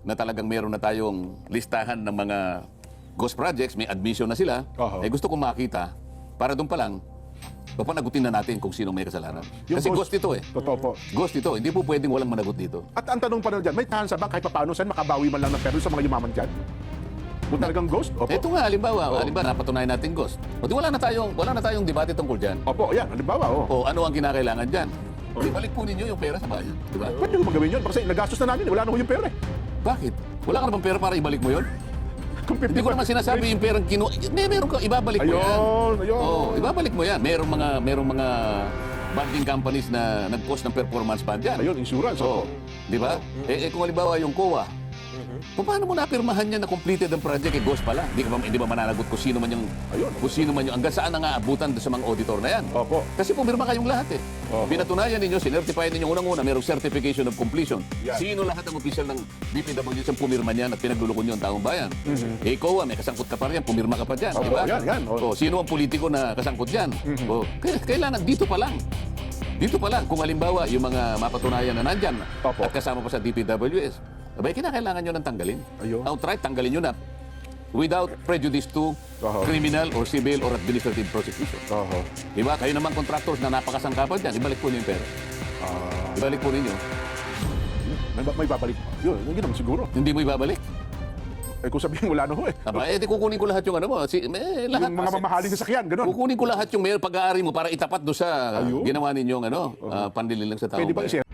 na talagang meron na tayong listahan ng mga ghost projects, may admission na sila, Oho. gusto kong makita, para doon pa lang, papanagutin na natin kung sino may kasalanan. Yung Kasi ghost ito eh. Totoo po. Ghost ito, hindi po pwedeng walang managot dito. At ang tanong pa rin dyan, may chance ba kahit paano saan makabawi man lang ng pera sa mga yumaman dyan? Kung talagang ghost? Opo. Ito nga, halimbawa, Oo. napatunayan natin ghost. O di wala na tayong debate tungkol dyan. Opo, yan. Halimbawa, O ano ang kinakailangan dyan? Ibalik po ninyo yung pera sa bayan. Di ba? Pwede ko magawin yun kasi nagastos na namin. Wala na ko yung pera eh. Bakit? Wala ka na bang pera para ibalik mo yun? Kung Hindi ko naman sinasabi yung perang meron ka, ibabalik mo yan. Ayun. Oo, ibabalik mo yan. Merong mga bonding companies na nag-post ng performance bond yan. Ayun, insurance. Oo. Opo. Di ba? Kung halimbawa yung COA, paano mo napirmahan niya na completed ang project? Ghost pala. Hindi ba mananagot kung sino man yung, Ayun. kung sino man yung, hanggang saan na nga abutan sa mga auditor na yan. Opo. Kasi pumirma kayong lahat eh. Opo. Pinatunayan ninyo, sinertify ninyo unang-una, merong certification of completion. Yan. Sino lahat ang opisyal ng DPWH ang pumirma niyan at pinaglulukon niyo ang taong bayan? COA, may kasangkot ka pa rin, pumirma ka pa dyan. Opo, Di ba? yan. O, sino ang politiko na kasangkot dyan? O, kailangan dito pa lang. Dito pa lang, kung halimbawa yung mga mapatunayan na nandyan Opo. at kasama pa sa DPWS, abay, kinakailangan nyo nang tanggalin. Ayun. Outright, tanggalin nyo na without prejudice to Oho. criminal or civil or administrative prosecution. Oho. Diba? Kayo naman contractors na napakasangkapan dyan, ibalik po niyo yung pera. Ibalik po ninyo. May babalik. Yun naman siguro. Hindi mo ibabalik. Eh kung sabihin wala na ho eh. Aba, di kukunin ko lahat yung ano mo. Lahat. Yung mga mamahaling sasakyan, gano'n. Kukunin ko lahat yung pag-aari mo para itapat do sa Ayun. ginawa ninyong panlililang sa tao. Pwede ba i-share?